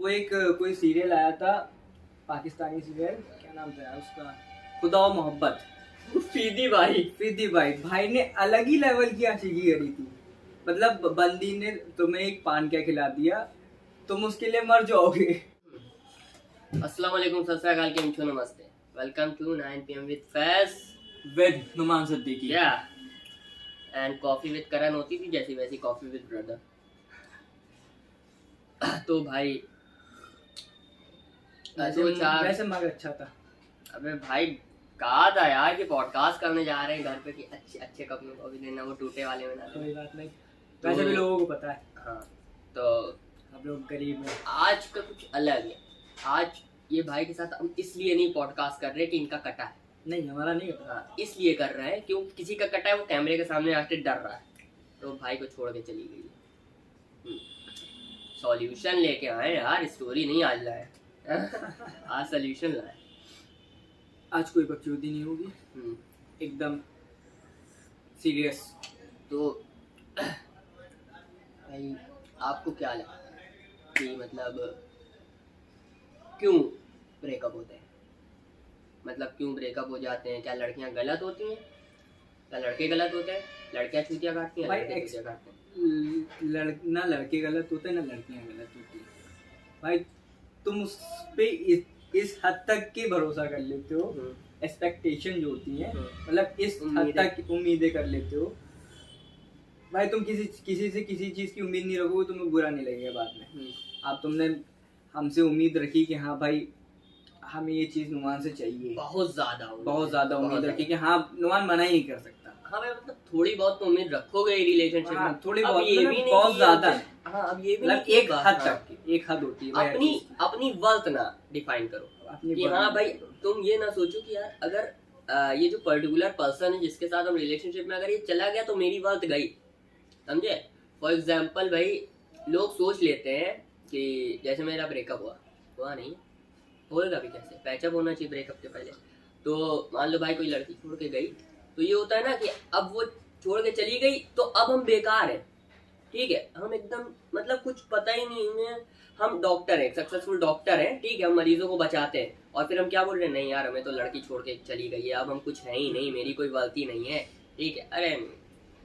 वो एक कोई सीरियल आया था, पाकिस्तानी सीरियल, क्या नाम था यार उसका, खुदा और मोहब्बत। फीदी भाई ने अलग ही लेवल की आशिकी करी थी। मतलब बंदी ने तुम्हें एक पान क्या खिला दिया, तुम उसके लिए मर जाओगे। अस्सलाम वालेकुम, सत श्री अकाल, केम छो, नमस्ते, welcome to 9 PM with Faiz with Numan Siddiqui. या एंड कॉफी विद करण होती थी, जैसी वैसी कॉफी विद ब्रदर। तो भाई दो चार वैसे मगर अच्छा था। अबे भाई कहा था यार कि पॉडकास्ट करने जा रहे हैं घर पे कि अच्छे अच्छे कप में कॉफी देना, वो टूटे वाले में ना। कोई बात नहीं, वैसे भी लोगों को पता है। हाँ, तो हम लोग गरीब हैं। आज का कुछ अलग है। आज ये भाई के साथ हम इसलिए नहीं पॉडकास्ट कर रहे कि इनका कटा है, नहीं हमारा नहीं होता। हाँ, इसलिए कर रहे हैं क्योंकि किसी का कटा है, वो कैमरे के सामने आके डर रहा है, तो भाई को छोड़ के चली गई। सॉल्यूशन लेके आए यार, स्टोरी नहीं आज लाए। आज सॉल्यूशन लाए। आज कोई बकचोदी नहीं होगी, एकदम सीरियस। तो भाई आपको क्या लगा कि मतलब क्यों ब्रेकअप होते हैं? मतलब क्यों ब्रेकअप हो जाते हैं? क्या लड़कियां गलत होती हैं? क्या लड़के गलत होते हैं? लड़कियां चूतियां काटती हैं, लड़के चूतियां काटते हैं? ना लड़के गलत होते हैं ना लड़कियां गलत होती है। भाई तुम उस पे इस हद तक के भरोसा कर लेते हो, एक्सपेक्टेशन जो होती है, मतलब इस हद तक उम्मीदें कर लेते हो। भाई तुम किसी से किसी चीज की उम्मीद नहीं रखोगे, तुम्हें बुरा नहीं लगेगा बाद में। आप तुमने हमसे उम्मीद रखी कि हाँ भाई हमें ये चीज नुमान से चाहिए, बहुत ज्यादा उम्मीद रखी कि हाँ नुमान मना ही नहीं कर सकता। हाँ भाई, मतलब थोड़ी बहुत तो उम्मीद रखोगे रिलेशनशिप में, थोड़ी अब बहुत, ये मतलब भी नहीं बहुत कि ज्यादा। हाँ, अब ये भी मतलब नहीं एक हद तक, एक हद होती है भाई। अपनी वर्थ ना डिफाइन करो कि हाँ भाई, तुम ये ना सोचो कि यार अगर ये जो पर्टिकुलर पर्सन है जिसके साथ हम रिलेशनशिप में, अगर ये चला गया तो मेरी वर्थ गई, समझे? फॉर एग्जाम्पल भाई, लोग सोच लेते हैं कि जैसे मेरा ब्रेकअप हुआ नहीं, होएगा भी कैसे, पैचअप होना चाहिए ब्रेकअप के पहले। तो मान लो भाई कोई लड़की छोड़ के गई, तो ये होता है ना कि अब वो छोड़ के चली गई तो अब हम बेकार हैं, ठीक है, हम एकदम मतलब कुछ पता ही नहीं है, हम डॉक्टर हैं, सक्सेसफुल डॉक्टर हैं, ठीक है, हम मरीजों को बचाते हैं, और फिर हम क्या बोल रहे हैं, नहीं यार हमें तो लड़की छोड़ के चली गई है, अब हम कुछ है ही नहीं, मेरी कोई गलती नहीं है, ठीक है, अरे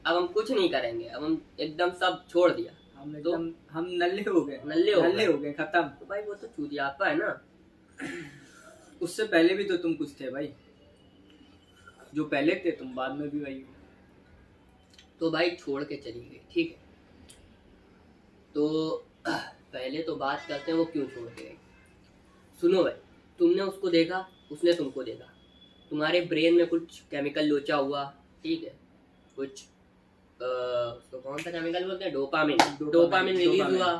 अब हम कुछ नहीं करेंगे, अब हम एकदम सब छोड़ दिया, तो हम नल्ले हो गए, खत्म। तो भाई वो तो चूतियापा है ना। उससे पहले भी तो तुम कुछ थे भाई, जो पहले थे तुम बाद में भी वही। तो भाई छोड़ के चली गई, ठीक है, तो पहले तो बात करते हैं वो क्यों छोड़ के गई। सुनो भाई, तुमने उसको देखा, उसने तुमको देखा, तुम्हारे ब्रेन में कुछ केमिकल लोचा हुआ, ठीक है, कुछ उसको कौन सा केमिकल बोलते हैं, डोपामिन रिलीज हुआ,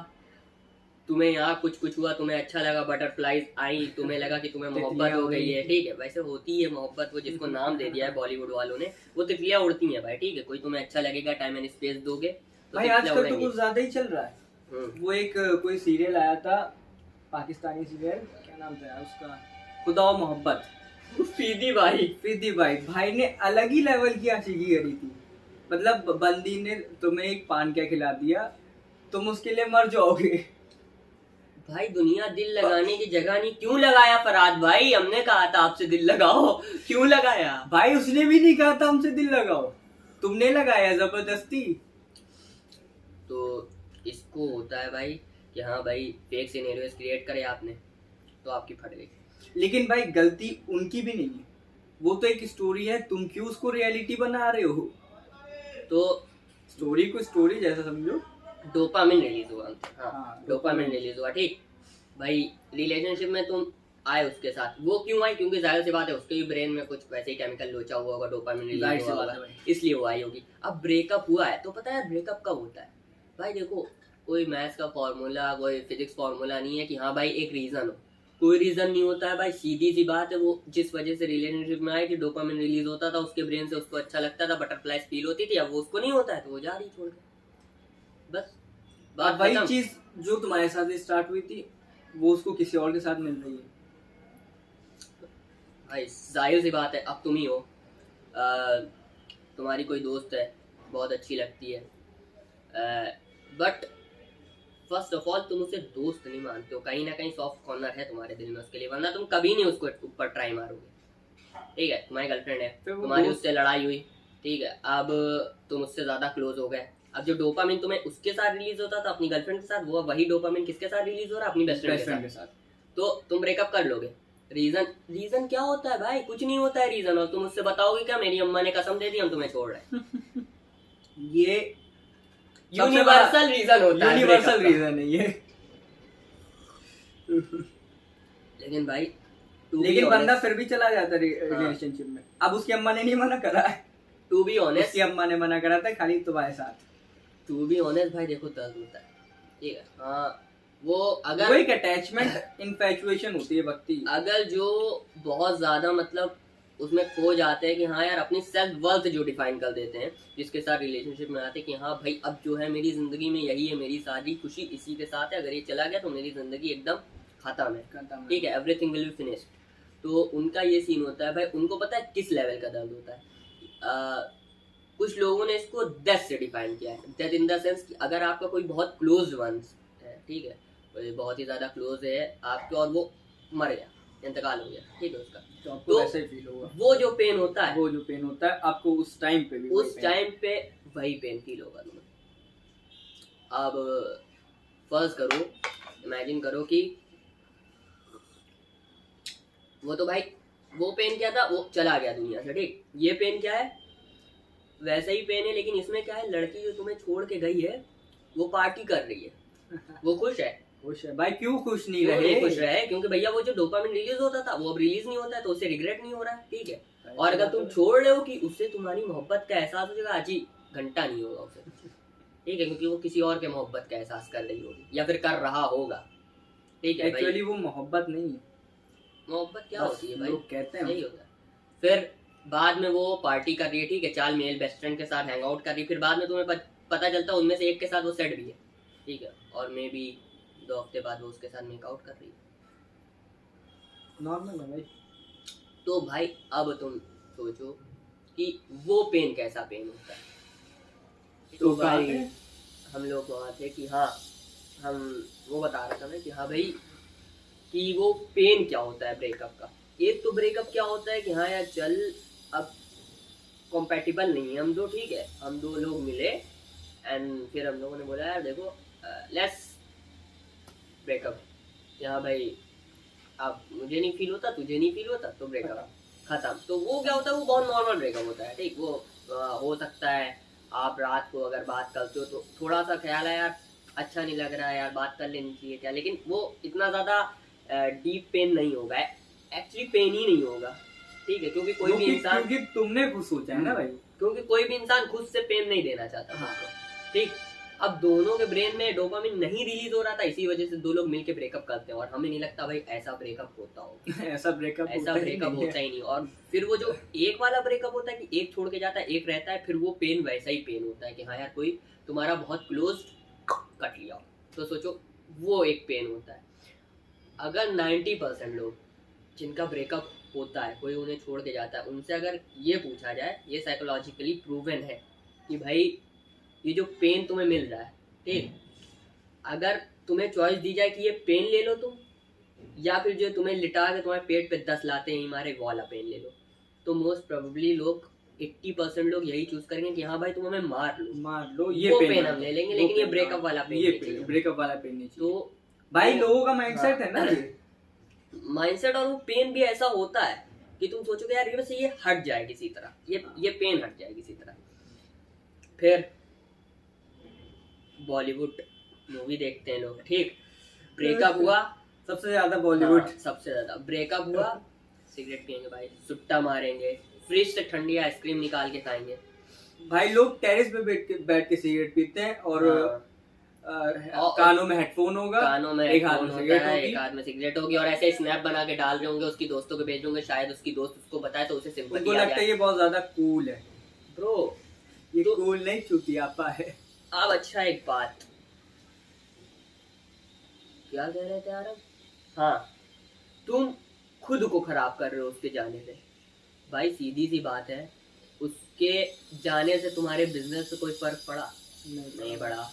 तुम्हें यहाँ कुछ हुआ, तुम्हें अच्छा लगा, बटरफ्लाईज आई, तुम्हें लगा कि तुम्हें मोहब्बत हो गई है, ठीक है, वैसे होती है मोहब्बत, वो जिसको नाम दे दिया है बॉलीवुड वालों ने, वो तितलियां उड़ती हैं भाई, ठीक है, कोई तुम्हें अच्छा लगेगा, टाइम एंड स्पेस दोगे तो भाई आजकल तो कुछ ज्यादा ही चल रहा है। वो एक कोई सीरियल आया था, पाकिस्तानी सीरियल, क्या नाम था यार उसका, खुदा और मोहब्बत। फीदी भाई ने अलग ही लेवल की आशिकी करी थी। मतलब बंदी ने तुम्हें एक पान क्या खिला दिया, तुम उसके लिए मर जाओगे। भाई दुनिया दिल लगाने की जगह नहीं, क्यों लगाया फराद भाई? हमने कहा था आपसे दिल लगाओ, क्यों लगाया? भाई उसने भी नहीं कहा था हमसे दिल लगाओ, तुमने लगाया जबरदस्ती। तो इसको होता है भाई कि हाँ भाई फेक सिनेरियोस क्रिएट करे आपने, तो आपकी फट गई। लेकिन भाई गलती उनकी भी नहीं है, वो तो एक स्टोरी है, तुम क्यों उसको रियलिटी बना रहे हो? तो स्टोरी को स्टोरी जैसा समझो। डोपामिन रिलीज हुआ, हाँ डोपामिन रिलीज हुआ, ठीक भाई, रिलेशनशिप में तुम आए उसके साथ, वो क्यों आई? क्योंकि जाहिर सी बात है उसके भी ब्रेन में कुछ वैसे ही केमिकल लोचा हुआ होगा, डोपामिन रिलीज हुआ होगा, इसलिए वो आई होगी। अब ब्रेकअप हुआ है तो पता है ब्रेकअप कब होता है भाई? देखो, कोई मैथ्स का फॉर्मूला, कोई फिजिक्स फॉर्मूला नहीं है कि हाँ भाई एक रीजन हो, कोई रीजन नहीं होता है भाई, सीधी सी बात है, वो जिस वजह से रिलेशनशिप में आए कि डोपामिन रिलीज होता था उसके ब्रेन से, उसको अच्छा लगता था, बटरफ्लाईज फील होती थी, अब वो उसको नहीं होता है तो वो जा रही छोड़ के, बस बात वही चीज जो तुम्हारे साथ स्टार्ट हुई थी वो उसको किसी और के साथ मिल रही है। भाई जाहिर सी बात है, अब तुम ही हो, तुम्हारी कोई दोस्त है, बहुत अच्छी लगती है, बट फर्स्ट ऑफ ऑल तुम उसे दोस्त नहीं मानते हो, कहीं ना कहीं सॉफ्ट कॉर्नर है तुम्हारे दिल में उसके लिए, वरना तुम कभी नहीं उसको ऊपर ट्राई मारोगे। ठीक है, तुम्हारी गर्लफ्रेंड है, तुम्हारी उससे लड़ाई हुई, ठीक है, अब तुम उससे ज्यादा क्लोज हो गए, अब जो डोपामिन तुम्हें उसके साथ रिलीज होता था अपनी गर्लफ्रेंड के साथ, वो वही डोपामिन किसके साथ रिलीज हो रहा है, अपनी बेस्ट फ्रेंड के साथ। तो तुम ब्रेकअप कर लोगे, रीजन क्या होता है भाई, कुछ नहीं होता है रीजन, और तुम उससे बताओगे क्या मेरी अम्मा ने कसम दे दी हम तुम्हें छोड़ रहे हैं। ये यूनिवर्सल रीजन होता है, यूनिवर्सल रीजन है ये। लेकिन भाई लेकिन बंदा फिर भी चला जाता है रिलेशनशिप में। अब उसकी अम्मा ने नहीं मना करा है, टू बी ऑनेस्ट उसकी अम्मा ने मना करा था खाली तुम्हारे साथ। टू बी ऑनेस्ट भाई देखो दर्द होता है, ठीक है, हाँ वो अगर वो एक अटैचमेंट इन्फैचुएशन होती है भक्ति, अगर जो बहुत ज्यादा मतलब उसमें खो जाते हैं कि हाँ यार अपनी सेल्फ वर्थ जो डिफाइन कर देते हैं जिसके साथ रिलेशनशिप में आते हैं कि हाँ भाई अब जो है मेरी जिंदगी में यही है, मेरी सारी खुशी इसी के साथ है, अगर ये चला गया तो मेरी जिंदगी एकदम खत्म है, ठीक है, एवरीथिंग विल बी फिनिश्ड। तो उनका ये सीन होता है भाई, उनको पता है किस लेवल का दर्द होता है। कुछ लोगों ने इसको डेथ से डिफाइन किया है, डेथ इन द सेंस कि अगर आपका कोई बहुत क्लोज वन है, ठीक है, कोई बहुत ही ज्यादा क्लोज है आपके और वो मर गया, इंतकाल हो गया, ठीक है, उसका तो वैसे ही फील होगा, वो जो पेन होता है, वो जो पेन होता है आपको उस टाइम पे भी, उस टाइम पे वही पेन फील होगा तुम्हें। अब फर्ज करो, इमेजिन करो कि वो तो भाई वो पेन क्या था, वो चला गया दुनिया से, ठीक, ये पेन क्या है, वैसा ही पेन है, लेकिन इसमें क्या है, लड़की जो तुम्हें छोड़ के गई है वो पार्टी कर रही है, वो खुश है भाई, क्यों खुश नहीं क्यों रहे? नहीं खुश रहे, क्योंकि भैया वो जो डोपामिन रिलीज होता था वो अब रिलीज नहीं होता है, तो उससे रिग्रेट नहीं हो रहा है, ठीक है। और अगर तुम छोड़ रहे हो कि उससे तुम्हारी मोहब्बत का एहसास हो जाएगा, आज ही घंटा नहीं होगा उसे, ठीक है, क्योंकि वो किसी और के मोहब्बत का एहसास कर रही होगी या फिर कर रहा होगा, ठीक है। एक्चुअली वो मोहब्बत नहीं है, मोहब्बत क्या होती है भाई, लोग कहते हैं यही होता है। फिर बाद में वो पार्टी कर रही है, ठीक है, 4 मेल बेस्ट फ्रेंड के साथ हैंग आउट कर रही है, फिर बाद में तुम्हें पता चलता है उनमें से एक के साथ वो सेट भी है, ठीक है, और मे बी 2 हफ्ते बाद वो उसके साथ मेकआउट कर रही है, नॉर्मल है भाई। तो भाई अब तुम सोचो कि वो पेन कैसा पेन होता है। तो भाई हम लोग वहाँ थे कि हाँ हम वो बता रहा था मैं कि हाँ भाई कि वो पेन क्या होता है ब्रेकअप का। एक तो ब्रेकअप क्या होता है कि हाँ यार चल अब कॉम्पैटिबल नहीं है हम दो, ठीक है, हम 2 लोग मिले एंड फिर हम लोगों ने बोला यार देखो लेट्स ब्रेकअप, यहाँ भाई अब मुझे नहीं फील होता, तुझे नहीं फील होता, तो ब्रेकअप खत्म। तो वो क्या होता है, वो बहुत नॉर्मल ब्रेकअप होता है, ठीक, वो हो सकता है आप रात को अगर बात करते हो तो थोड़ा सा ख्याल है यार अच्छा नहीं लग रहा है यार, बात कर लेनी चाहिए क्या, लेकिन वो इतना ज़्यादा डीप पेन नहीं होगा, एक्चुअली पेन ही नहीं होगा, ठीक है, क्योंकि कोई भी इंसान, क्योंकि तुमने कुछ सोचा है ना भाई, क्योंकि कोई भी इंसान खुद से पेन नहीं देना चाहता, हाँ, ठीक। अब दोनों के ब्रेन में डोपामिन नहीं रिलीज हो रहा था, इसी वजह से 2 लोग मिलके ब्रेकअप करते हैं, और हमें नहीं लगता भाई ऐसा ब्रेकअप होता हो ऐसा ब्रेकअप होता ही नहीं। और फिर वो जो एक वाला ब्रेकअप होता है कि एक छोड़ के जाता है एक रहता है, फिर वो पेन वैसा ही पेन होता है कि हाँ यार कोई तुम्हारा बहुत क्लोज कट लिया, तो सोचो वो एक पेन होता है। अगर 90% लोग जिनका ब्रेकअप होता है, कोई उन्हें छोड़ के जाता है, उनसे अगर ये पूछा जाए, ये साइकोलॉजिकली प्रूवन है कि भाई ये जो पेन तुम्हें मिल रहा है, ठीक, अगर तुम्हें चॉइस दी जाए कि ये पेन ले लो तुम, या फिर जो तुम्हें लिटा के तुम्हारे पेट पे 10 लाते हैं मारे वाला पेन ले लो, तो मोस्ट प्रोबेबली लोग 80% लोग यही चूज करेंगे कि हाँ भाई तुम हमें मार लो ये वो पेन हम ले लेंगे, लेकिन ये ब्रेकअप वाला पेन, ये ब्रेकअप वाला पेन नहीं चाहिए। तो भाई लोगों का माइंडसेट है ना, माइंडसेट, और वो पेन भी ऐसा होता है कि तुम सोचोगे यार ये बस ये हट जाए किसी तरह, ये पेन हट जाए किसी तरह। फिर बॉलीवुड मूवी देखते हैं लोग, ठीक, ब्रेकअप हुआ सबसे ज्यादा बॉलीवुड, सबसे ज्यादा ब्रेकअप हुआ, सिगरेट पियेंगे भाई, सुट्टा मारेंगे, फ्रिज से ठंडी आइसक्रीम निकाल के खाएंगे भाई, लोग टेरेस पे बैठ के सिगरेट पीते हैं और कानों में हेडफोन होगा, कानों में एक हाथ में सिगरेट होगी, एक हाथ में सिगरेट होगी, और ऐसे स्नैप बना के डाल रहे होंगे, उसकी दोस्तों को भेज होंगे, शायद उसकी दोस्त उसको बताए तो उसे सिंपैथी उनको लगता है ये बहुत ज्यादा कूल है। ब्रो ये तो कूल नहीं चुतियापा है। अब अच्छा एक बात क्या कह रहे थे यार, हाँ तुम खुद को खराब कर रहे हो उसके जाने से। भाई सीधी सी बात है, उसके जाने से तुम्हारे बिजनेस पे कोई फर्क पड़ा नहीं पड़ा,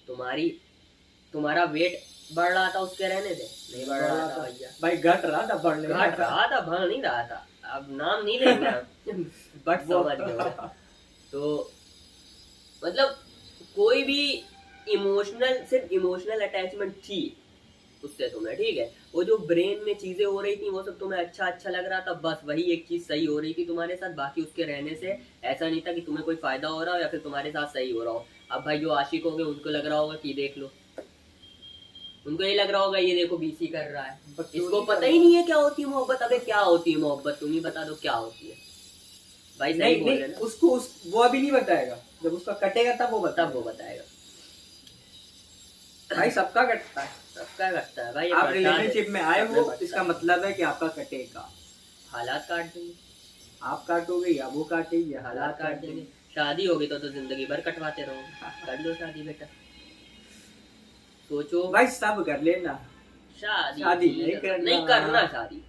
तुम्हारी तुम्हारा वेट बढ़ रहा था उसके रहने दे, नहीं बढ़ रहा था भैया भाई, घट रहा था, बढ़ नहीं घट रहा था, बढ़ नहीं रहा था। अब नाम नहीं लेंगे हम बट समझ गए। तो मतलब कोई भी इमोशनल, सिर्फ इमोशनल अटैचमेंट थी उससे तुम्हें, ठीक है, वो जो ब्रेन में चीजें हो रही थी वो सब तुम्हें अच्छा लग रहा था, बस वही एक चीज सही हो रही थी तुम्हारे साथ, बाकी उसके रहने से ऐसा नहीं था कि तुम्हें कोई फायदा हो रहा हो या फिर तुम्हारे साथ सही हो रहा हो। अब भाई जो आशिक होंगे उनको लग रहा होगा कि देख लो, उनको ये लग रहा होगा ये देखो बीसी कर रहा है, इसको पता ही नहीं है क्या होती है मोहब्बत। अबे क्या होती है मोहब्बत, तुम ही बता दो क्या होती है भाई। सही बोल रहे ना, उसको वो अभी नहीं बताएगा, जब उसका कटेगा तब वो बताएगा। भाई सबका कटता है, सबका कटता है भाई। आप रिलेशनशिप में आए हो, इसका मतलब है कि आपका कटेगा। हालात काट देंगे, आप काटोगे या वो काटेगी या हालात काट देंगे। शादी होगी तो जिंदगी भर कटवाते रहो। कर लो शादी बेटा, सोचो भाई सब कर लेना। शादी नहीं करना शादी,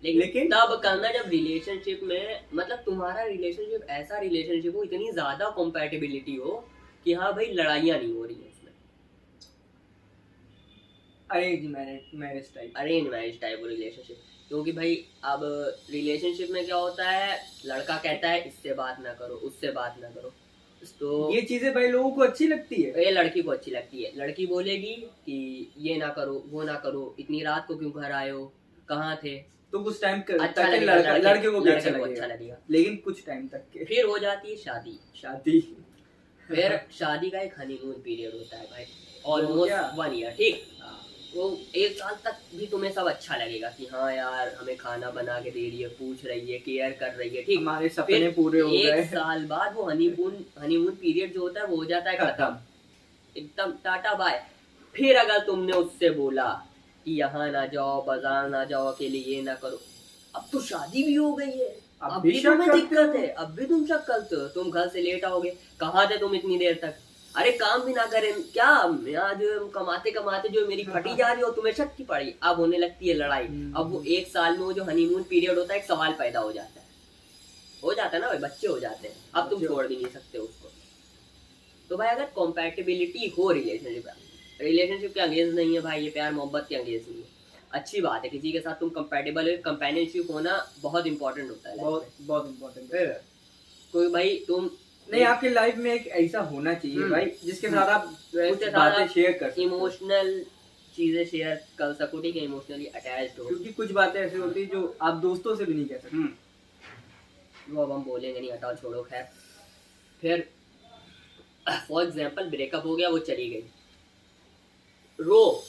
लेकिन तब करना जब रिलेशनशिप में, मतलब तुम्हारा रिलेशनशिप ऐसा रिलेशनशिप हो, इतनी ज्यादा कंपैटिबिलिटी हो कि हाँ भाई लड़ाइयाँ नहीं हो रही है उसमें। अरेंज मैरिज टाइप रिलेशनशिप, क्योंकि भाई अब रिलेशनशिप में क्या होता है, लड़का कहता है इससे बात ना करो, उससे बात ना करो, तो ये चीजें भाई लोगों को अच्छी लगती है, ये लड़की को अच्छी लगती है। लड़की बोलेगी कि ये ना करो, वो ना करो, इतनी रात को क्यों घर आए हो, कहाँ थे, तो कुछ टाइम अच्छा लड़के को भी अच्छा लगेगा, लेकिन कुछ टाइम तक के फिर हो जाती है शादी। फिर शादी का एक हनीमून पीरियड होता है भाई, ऑलमोस्ट 1 ईयर, ठीक। वो 1 साल तक भी तुम्हें सब अच्छा लगेगा कि हाँ यार हमें खाना बना के दे रही है, पूछ रही है, केयर कर रही है, ठीक, हमारे सपने पूरे हो गए। 1 साल बाद वो हनीमून पीरियड जो होता है वो हो जाता है खत्म, एकदम टाटा बाय। फिर अगर तुमने उससे बोला कि यहाँ ना जाओ, बाजार ना जाओ, अकेले ये ना करो, अब तो शादी भी हो गई है, अब भी तुम्हें दिक्कत है, अब भी तुम शक करते हो, तुम घर से लेट आओगे, कहाँ थे तुम इतनी देर तक, अरे काम भी ना करें क्या, यहाँ जो कमाते कमाते जो मेरी फटी जा रही हो, तुम्हें शक की पड़ी। अब होने लगती है लड़ाई। अब वो 1 साल में वो जो हनीमून पीरियड होता है, एक सवाल पैदा हो जाता है ना भाई, बच्चे हो जाते हैं, अब तुम छोड़ भी नहीं सकते उसको। तो भाई अगर कॉम्पैटिबिलिटी हो रिलेशनशिप के अगेंस्ट नहीं है भाई, ये प्यार मोहब्बत के अगेंस्ट नहीं है, अच्छी बात है, किसी के साथ तुम कंपैटिबल हो, कंपेनियनशिप होना बहुत इंपॉर्टेंट होता है, बहुत इम्पोर्टेंट है। कोई भाई तुम नहीं, आपकी लाइफ में एक ऐसा होना चाहिए भाई जिसके साथ आप कुछ बातें शेयर कर सको, इमोशनल चीजें शेयर कर सको, ठीक है, इमोशनली अटैच्ड हो, क्योंकि कुछ बातें ऐसी होती है जो आप दोस्तों से भी नहीं कह सकते। वो अब हम बोलेंगे नहीं, हटाओ छोड़ो, खैर। फिर फॉर एग्जाम्पल ब्रेकअप हो गया, वो चली गई, रो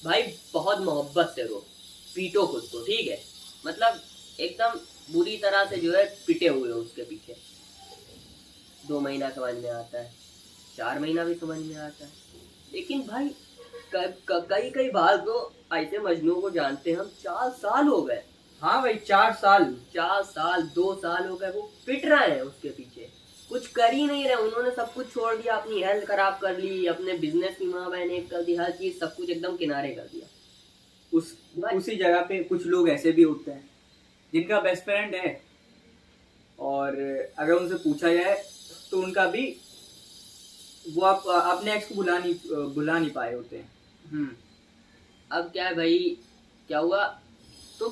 भाई, बहुत मोहब्बत से रो, पीटो खुद को, ठीक है, मतलब एकदम बुरी तरह से जो है पिटे हुए हो उसके पीछे। 2 महीना समझ में आता है, 4 महीना भी समझ में आता है, लेकिन भाई कई बार तो ऐसे मजनू को जानते हैं हम, 4 साल हो गए। हाँ भाई, 4 साल 2 साल हो गए, वो पिट रहे हैं उसके पीछे, कुछ कर ही नहीं रहे। उन्होंने सब कुछ छोड़ दिया, अपनी हेल्थ खराब कर ली, अपने बिजनेस की माँ बहन एक कर दी, हर चीज सब कुछ एकदम किनारे कर दिया। उसी जगह पे कुछ लोग ऐसे भी होते हैं जिनका बेस्ट फ्रेंड है, और अगर उनसे पूछा जाए तो उनका भी वो आप अपने एक्स को बुला नहीं पाए होते हैं। अब क्या है भाई, क्या हुआ, तो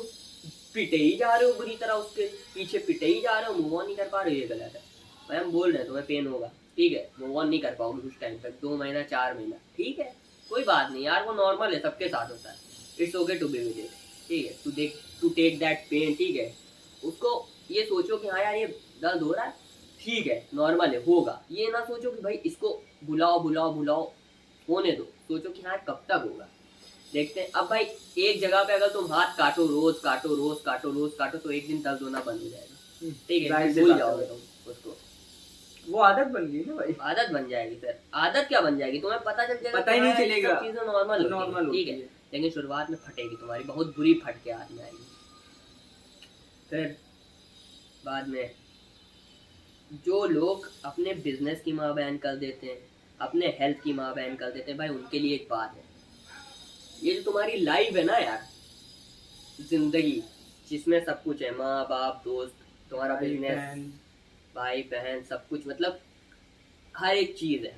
पिटे ही जा रहे हो बुरी तरह, उसके पीछे पिटे ही जा रहे हो, मूव ऑन नहीं कर पा रहे हो, ये गलत है भाई। हम बोल रहे हैं तुम्हें पेन होगा, ठीक है, मूव ऑन नहीं कर पाओगे कुछ टाइम तक, 2 महीना 4 महीना, ठीक है, कोई बात नहीं यार, वो नॉर्मल है, सबके साथ होता है, it's okay to be with it, ठीक है, टू टेक दैट पेन, ठीक है। उसको ये सोचो कि हाँ यार ये दर्द हो रहा है, ठीक है, नॉर्मल है, होगा, ये ना सोचो कि भाई इसको बुलाओ होने दो, सोचो कि हाँ कब तक होगा, देखते हैं। अब भाई एक जगह पे अगर तुम हाथ काटो, रोज काटो, तो एक दिन दर्द होना बंद हो जाएगा, ठीक है, भूल जाओगे तुम उसको, वो आदत बन गई ना भाई, आदत बन जाएगी। फिर आदत क्या बन जाएगी, तुम्हें पता चल जाएगा, पता ही नहीं चलेगा, चीजें नॉर्मल, ठीक है, लेकिन शुरुआत में फटेगी तुम्हारी, बहुत बुरी फट के हाथ में आएगी। फिर बाद में जो लोग अपने बिजनेस की माँ बहन कर देते हैं, अपने हेल्थ की माँ बहन कर देते हैं, भाई उनके लिए एक बात है, ये जो तुम्हारी लाइफ है ना यार, जिंदगी जिसमें सब कुछ है, माँ बाप, दोस्त, तुम्हारा बिजनेस, भाई बहन, सब कुछ, मतलब हर एक चीज है,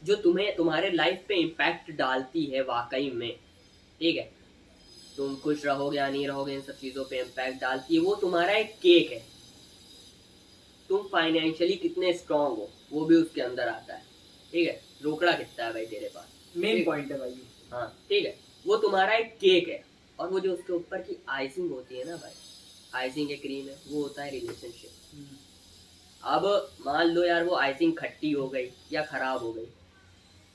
जो तुम्हें तुम्हारे लाइफ पे इम्पैक्ट डालती है वाकई में, ठीक है, तुम खुश रहोगे या नहीं रहोगे इन सब चीज़ों पे इम्पैक्ट डालती है, वो तुम्हारा एक केक है। तुम फाइनेंशियली कितने स्ट्रांग हो वो भी उसके अंदर आता है, ठीक है, रोकड़ा कितना है भाई तेरे पास, मेन पॉइंट है भाई। हाँ ठीक है, वो तुम्हारा एक केक है, और वो जो उसके ऊपर की आइसिंग होती है ना भाई, आइसिंग एक क्रीम है, वो होता है रिलेशनशिप। अब मान लो यार वो आइसिंग खट्टी हो गई या खराब हो गई,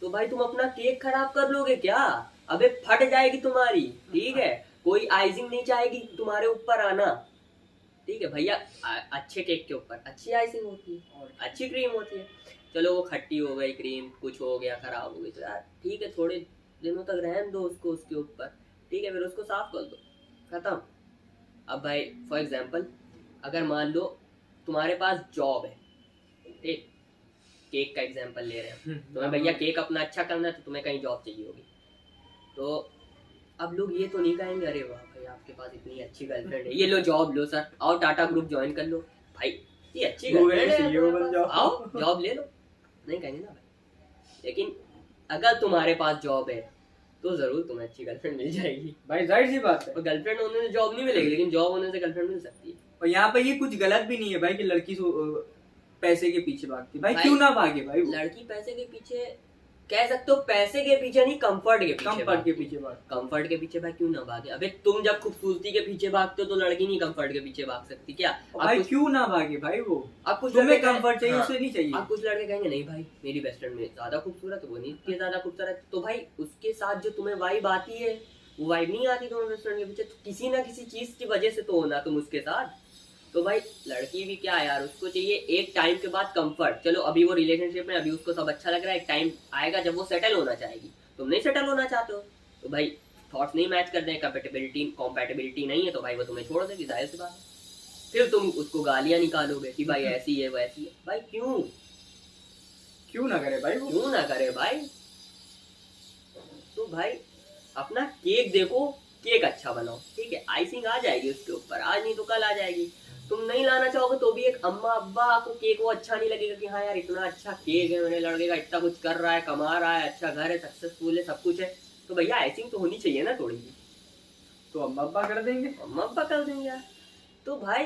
तो भाई तुम अपना केक खराब कर लोगे क्या? अबे फट जाएगी तुम्हारी, ठीक है, कोई आइसिंग नहीं चाहेगी तुम्हारे ऊपर आना, ठीक है भैया। अच्छे केक के ऊपर अच्छी आइसिंग होती है और अच्छी क्रीम होती है। चलो वो खट्टी हो गई क्रीम, कुछ हो गया खराब हो गई, तो यार ठीक है थोड़े दिनों तक रहने दो उसको उसके ऊपर, ठीक है, फिर उसको साफ कर दो, खत्म। अब भाई फॉर एग्जाम्पल अगर मान लो तुम्हारे पास जॉब है, ठीक, केक का एग्जाम्पल ले रहे हैं, तुम्हें भैया केक अपना अच्छा करना है तो तुम्हें कहीं जॉब चाहिए होगी, तो अब लोग ये तो नहीं कहेंगे अरे वाह भाई आपके पास इतनी अच्छी गर्लफ्रेंड है, ये लो जॉब लो सर, आओ टाटा ग्रुप ज्वाइन कर लो भाई, ये अच्छी गर्लफ्रेंड है तुम्हारे पास, आओ जॉब ले लो, नहीं कहेंगे ना भाई। लेकिन अगर तुम्हारे पास जॉब है तो जरूर तुम्हें अच्छी गर्लफ्रेंड मिल जाएगी भाई, जाहिर सी बात है। और गर्लफ्रेंड होने से जॉब नहीं मिलेगी, लेकिन जॉब होने से गर्लफ्रेंड मिल सकती है। और यहाँ पे ये कुछ गलत भी नहीं है भाई कि लड़की पैसे के पीछे भागती, भाई क्यों ना भागे भाई वो? लड़की पैसे के पीछे कह सकते हो, पैसे के पीछे नहीं, कंफर्ट के पीछे, कंफर्ट के पीछे भाई क्यों ना भागे? अबे तुम जब खूबसूरती के पीछे भागते हो तो लड़की नहीं कंफर्ट के पीछे भाग सकती क्या? भाई क्यों ना भागे भाई वो? अब कुछ तुम्हें कंफर्ट चाहिए, उसे नहीं चाहिए। अब कुछ लड़के कहेंगे नहीं भाई मेरी बेस्ट फ्रेंड में ज्यादा खूबसूरत है, वो नहीं इतनी ज्यादा खूबसूरत, तो भाई उसके साथ जो तुम्हें वाइब आती है वो वाइब नहीं आती तुम्हें बेस्ट फ्रेंड के पीछे, तो किसी ना किसी चीज की वजह से तो होना तुम उसके साथ। तो भाई लड़की भी क्या यार, उसको चाहिए एक टाइम के बाद कंफर्ट। चलो अभी वो रिलेशनशिप में, अभी उसको सब अच्छा लग रहा है, एक टाइम आएगा जब वो सेटल होना चाहेगी, तुम नहीं सेटल होना चाहते हो तो भाई थॉट्स नहीं मैच करते हैं, कंपैटिबिलिटी नहीं है, तो भाई वो तुम्हें छोड़ देगी, जाहिर सी बात है। फिर तुम उसको गालियां निकालोगे कि भाई ऐसी है वैसी है, भाई क्यों ना करे भाई वो, क्यों ना करे भाई? तो भाई अपना केक देखो, केक अच्छा बनाओ, ठीक है, आइसिंग आ जाएगी उसके ऊपर, आज नहीं तो कल आ जाएगी। तुम नहीं लाना चाहोगे तो भी एक अम्मा अब्बा को केक वो अच्छा नहीं लगेगा कि हाँ यार इतना अच्छा केक है, मेरे लड़के का इतना कुछ कर रहा है, कमा रहा है, अच्छा घर है, सक्सेसफुल है, सब कुछ है, तो भैया आइसिंग तो होनी चाहिए ना थोड़ी सी। तो अम्मा अब्बा कर देंगे, अम्मा अब्बा कर देंगे यार, तो भाई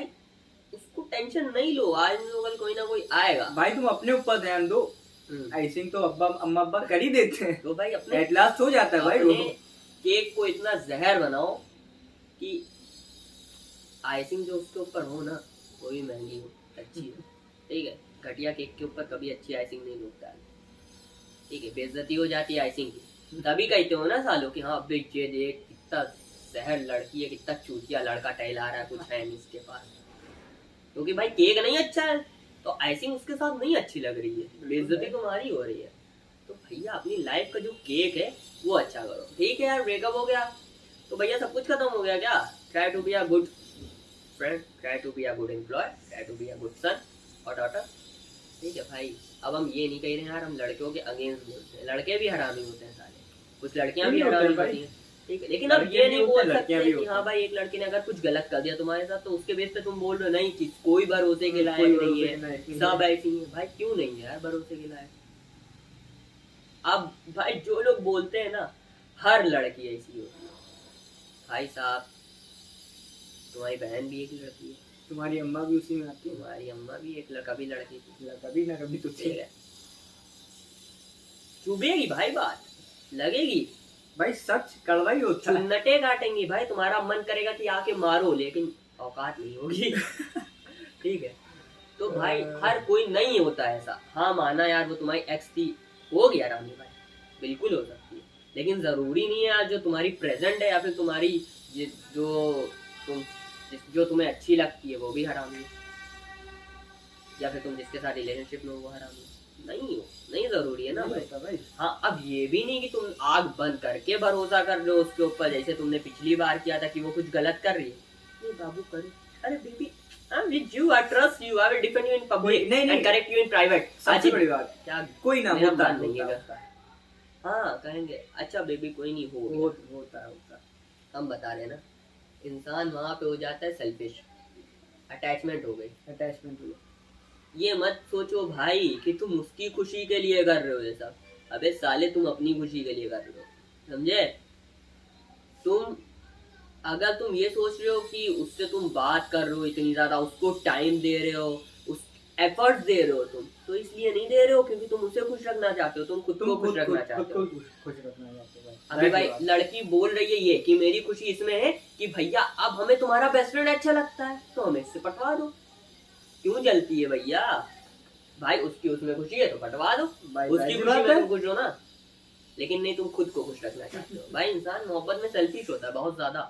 उसको टेंशन नहीं लो, आज कल कोई ना कोई आएगा। भाई तुम अपने ऊपर ध्यान दो, आइसिंग तो अम्मा अब्बा कर ही देते हैं, तो भाई अपने एट लास्ट हो जाता है भाई वो। केक को इतना जहर बनाओ कि आइसिंग जो उसके ऊपर हो ना वो भी महंगी हो, अच्छी हो, ठीक है, घटिया केक के ऊपर कभी अच्छी आइसिंग नहीं लोग डालते, ठीक है, बेइज्जती हो जाती है आइसिंग की, तभी कहते हो ना सालों कि हाँ अब ये देख कितना जहर लड़की है, कितना चूतिया लड़का टहला रहा है, कुछ है नहीं इसके पास, क्योंकि भाई केक नहीं अच्छा है तो आइसिंग उसके साथ नहीं अच्छी लग रही है, बेइज्जती तुम्हारी हो रही है। तो भैया अपनी लाइफ का जो केक है वो अच्छा करो, ठीक है यार ब्रेकअप हो गया तो भैया सब कुछ खत्म हो गया क्या? Try to be a good friend, try to be a good employ, try to be a good son और डॉटर, ठीक है भाई। अब हम ये नहीं कह रहे हैं यार हम लड़कियों के अगेंस्ट बोलते हैं, लड़के भी हरामी होते हैं साले, कुछ लड़कियां भी हरामी होती हैं, ठीक है, लेकिन अब ये नहीं बोल सकते कि हाँ भाई एक लड़की ने अगर कुछ गलत कर दिया तुम्हारे साथ तो उसके बेस पे तुम बोल रहे हो नहीं कि कोई भरोसे के लायक नहीं है, सब ऐसी है, भाई क्यों नहीं है यार भरोसे के लायक? अब भाई जो लोग बोलते हैं ना हर लड़की ऐसी होती है, भाई साहब तुम्हारी बहन भी एक लड़की है, तुम्हारी अम्मा भी उसी में आती है, तुम्हारी अम्मा भी एक कभी लड़की थी, कभी ना कभी तो थी। चुभेगी भाई बात, लगेगी भाई, सच कड़वा ही होता है, चुन्नटे काटेंगी भाई, तुम्हारा मन करेगा कि आके मारो लेकिन औकात नहीं होगी ठीक है, तो भाई हर कोई नहीं होता ऐसा। हाँ माना यार वो तुम्हारी एक्स थी, हो गया रानी भाई, बिल्कुल हो सकती है, लेकिन जरूरी नहीं है यार जो तुम्हारी प्रेजेंट है या फिर तुम्हारी जो तुम्हें अच्छी लगती है वो भी हरामी है, या फिर तुम जिसके साथ रिलेशनशिप में हो वो हरामी नहीं हो, नहीं जरूरी है ना भाई। हाँ अब ये भी नहीं कि तुम आग बंद करके भरोसा कर रहे हो उसके ऊपर, जैसे तुमने पिछली बार किया था कि वो कुछ गलत कर रही है, नहीं बाबू करो, अरे baby I'm with you, I trust you, I will defend you in public and correct you in private। सबसे बड़ी बात क्या कोई ना होता नहीं है, हाँ कहेंगे अच्छा बेबी कोई नहीं होता है। हम बता रहे ना इंसान वहाँ पे हो जाता है सेल्फिश, अटैचमेंट हो गई। ये मत सोचो भाई कि तुम उसकी खुशी के लिए कर रहे हो ये सब, अबे साले तुम अपनी खुशी के लिए कर रहे हो, समझे? तुम अगर तुम ये सोच रहे हो कि उससे तुम बात कर रहे हो इतनी ज्यादा, उसको टाइम दे रहे हो, उस एफर्ट्स दे रहे हो तुम, तो इसलिए नहीं दे रहे हो क्योंकि तुम उसे खुश रखना चाहते हो, तुम खुद को खुश रखना चाहते हो। खुश रखना चाहते हो। अभी भाई लड़की बोल रही है ये कि मेरी खुशी इसमें है कि भैया अब हमें तुम्हारा बेस्ट फ्रेंड अच्छा लगता है तो हमें इससे पटवा दो। क्यों जलती है भैया? भाई उसकी उसमें खुशी है तो पटवा दो, उसकी खुशी में तुम खुश हो ना। लेकिन नहीं, तुम खुद को खुश रखना चाहते हो। भाई इंसान मोहब्बत में सेल्फिश होता है बहुत ज्यादा।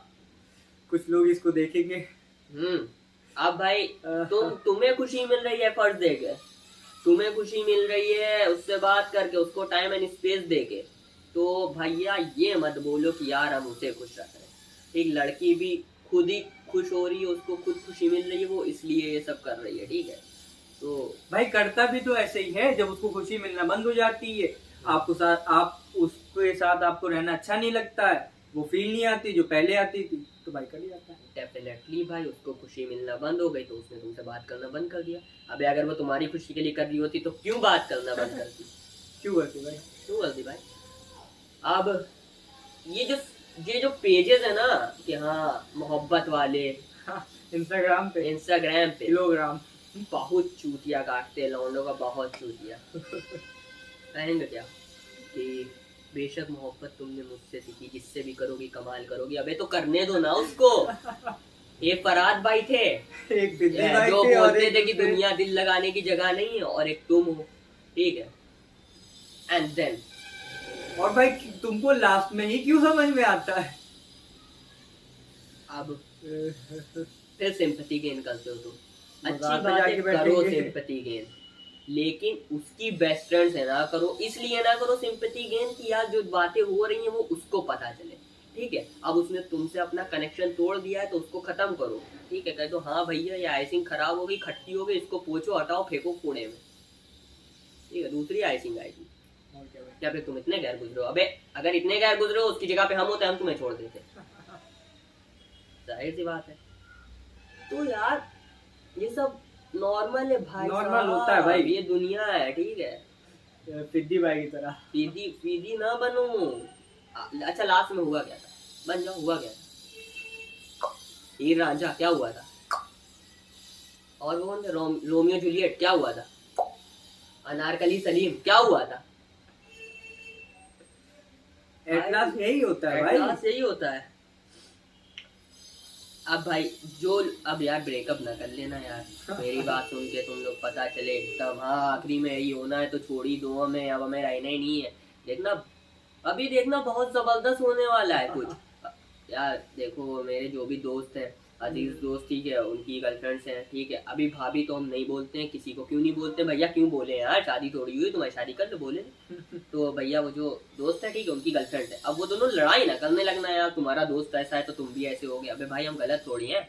कुछ लोग इसको देखेंगे। अब भाई तुम्हें खुशी मिल रही है फर्ज देके, तुम्हें खुशी मिल रही है उससे बात करके, उसको टाइम एंड स्पेस देके, तो भैया ये मत बोलो कि यार हम उसे खुश रख रहे हैं। एक लड़की भी खुद ही खुश हो रही है, उसको खुद खुशी मिल रही है, वो इसलिए ये सब कर रही है, ठीक है? तो भाई करता भी तो ऐसे ही है। जब उसको खुशी मिलना बंद हो जाती है, आप उसके साथ आपको रहना अच्छा नहीं लगता है, वो फील नहीं आती जो पहले आती थी, तो भाई कर ही जाता है। डेफिनेटली भाई उसको खुशी मिलना बंद हो गई तो उसने तुमसे बात करना बंद कर दिया। अबे अगर वो तुम्हारी खुशी के लिए कर रही होती तो क्यों बात करना बंद करती? क्यों करती भाई? क्यों करती भाई? अब ये जो पेजेस है ना कि हाँ मोहब्बत वाले, इंस्टाग्राम पे किलोग्राम बहुत चूतिया काटते हैं लौंडों का, बहुत चूतिया। कहेंगे क्या कि बेशक मोहब्बत तुमने मुझसे सीखी, जिससे भी करोगी कमाल करोगी। अबे तो करने दो ना उसको। एक फराद भाई थे, एक भाई जो थे, बोलते थे कि दुनिया दिल लगाने की जगह नहीं है, और एक तुम हो, ठीक है? एंड देन और भाई तुमको लास्ट में ही क्यों समझ में आता है? अब फिर सिंपैथी गेन करते हो तुम। अच्छी बात है, करो सिंपैथी गेन, लेकिन उसकी बेस्ट फ्रेंड से ना करो। इसलिए ना करो सिंपैथी गेन कि यार जो बातें हो रही हैं वो उसको पता चले, ठीक है? अब उसने तुमसे अपना कनेक्शन तोड़ दिया है तो उसको खत्म करो, ठीक है? कह दो हाँ भैया ये आइसिंग खराब हो गई, खट्टी हो गई, इसको पोछो, हटाओ, फेंको कूड़े में, ठीक है? दूसरी आइसिंग आएगी। क्या फिर तुम इतने गैर गुजरे हो? अबे अगर इतने गैर गुजरे हो उसकी जगह पे हम होते हम तुम्हें छोड़ देते, जाहिर सी बात है। तो यार ये सब नॉर्मल है भाई, नॉर्मल होता है भाई, ये दुनिया है, ठीक है? फिद्दी भाई की तरह फीदी ना बनो। अच्छा लास्ट में हुआ क्या था? बन जाओ, हुआ क्या था? हीर रांझा क्या हुआ था? और कौन थे? रोमियो जूलियट क्या हुआ था? अनारकली सलीम क्या हुआ था? एटलास यही होता है भाई, एटलास यही होता है। अब भाई अब यार ब्रेकअप ना कर लेना यार, मेरी बात सुन के तुम लोग, पता चले एकदम हाँ आखिरी में यही होना है तो छोड़ ही दो हमें, अब हमें रहना ही नहीं है। देखना अभी देखना बहुत जबरदस्त होने वाला है कुछ यार। देखो मेरे जो भी दोस्त हैं, अजीज दोस्त, ठीक है, उनकी गर्लफ्रेंड्स हैं, ठीक है? अभी भाभी तो हम नहीं बोलते हैं किसी को। क्यों नहीं बोलते भैया? क्यों बोले यार? शादी थोड़ी हुई, तुम्हारी शादी कर लो, बोले। तो भैया वो जो दोस्त है, ठीक है, उनकी गर्लफ्रेंड है। अब वो दोनों लड़ाई ना करने लगना यार, तुम्हारा दोस्त ऐसा है तो तुम भी ऐसे हो गए। अबे भाई हम गलत थोड़ी हैं,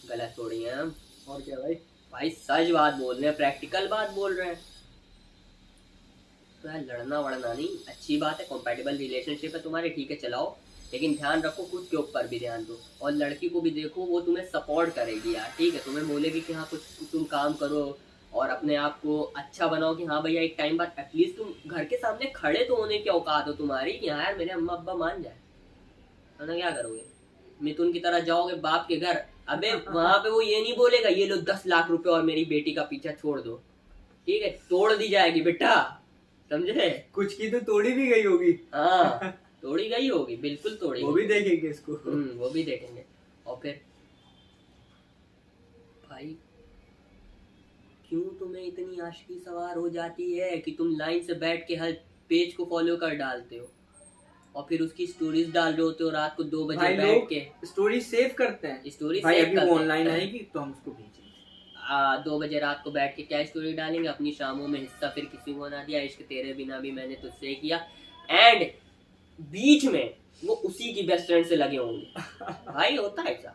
गलत थोड़ी हैं हम। और क्या भाई? भाई सच बात बोल रहे हैं, प्रैक्टिकल बात बोल रहे हैं। तो यार लड़ना वड़ना नहीं, अच्छी बात है, कॉम्पैटिबल रिलेशनशिप है तुम्हारे, ठीक है, चलाओ, लेकिन ध्यान रखो, खुद के ऊपर भी ध्यान दो। और लड़की को भी देखो, वो तुम्हें सपोर्ट करेगी यार, ठीक है? तुम्हें बोलेगी कि हाँ कुछ तुम काम करो और अपने आप को अच्छा बनाओ कि हाँ भैया एक टाइम बाद एटलीस्ट तुम घर के सामने खड़े तो होने की औकात हो तुम्हारी कि हाँ यार मेरे अम्मा अब्बा मान जाए। है ना? क्या करोगे? मिथुन की तरह जाओगे बाप के घर, अबे वहां पे वो ये नहीं बोलेगा ये लो 10 लाख रुपए और मेरी बेटी का पीछा छोड़ दो, ठीक है? तोड़ दी जाएगी बेटा, समझे? कुछ की तो तोड़ी भी गई होगी। हाँ तोड़ी गई होगी, बिल्कुल तोड़ी, वो भी देखेंगे इसको। वो भी देखेंगे। और फिर भाई क्यों तुम्हें इतनी आशिकी सवार हो जाती है कि तुम लाइन से बैठ के हर पेज को फॉलो कर डालते हो और फिर उसकी स्टोरीज डाल रहे होते हो रात को 2 बजे बैठ के। स्टोरी सेव करते हैं, स्टोरी भाई सेव अभी ऑनलाइन आएगी तो हम उसको भेजेंगे। 2 बजे रात को बैठ के क्या स्टोरी डालेंगे? अपनी शामों में हिस्सा फिर किसी को ना दिया, इश्क तेरे बिना भी मैंने तुझसे किया, एंड बीच में वो उसी की बेस्ट फ्रेंड से लगे होंगे। भाई होता है ऐसा,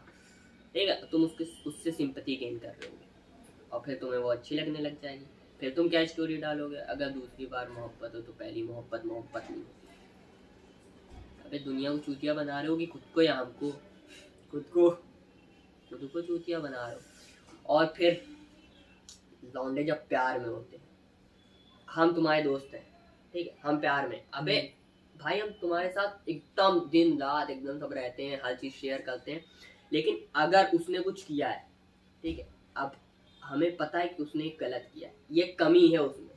ठीक है? तुम उससे सिंपैथी गेन कर रहे होगे और फिर तुम्हें वो अच्छी लगने लग जाएगी। फिर तुम क्या स्टोरी डालोगे? अगर दूसरी बार मोहब्बत हो तो पहली मोहब्बत नहीं होती। अबे दुनिया को चूतिया बना रहे हो कि खुद को या हमको? खुद को चूतिया बना रहे हो। और फिर लौंडे जब प्यार में होते हैं, हम तुम्हारे दोस्त हैं, ठीक है, हम प्यार में, अबे भाई हम तुम्हारे साथ एकदम दिन रात एकदम सब रहते हैं, हर चीज शेयर करते हैं, लेकिन अगर उसने कुछ किया है, ठीक है, अब हमें पता है कि उसने गलत किया है, ये कमी है उसमें,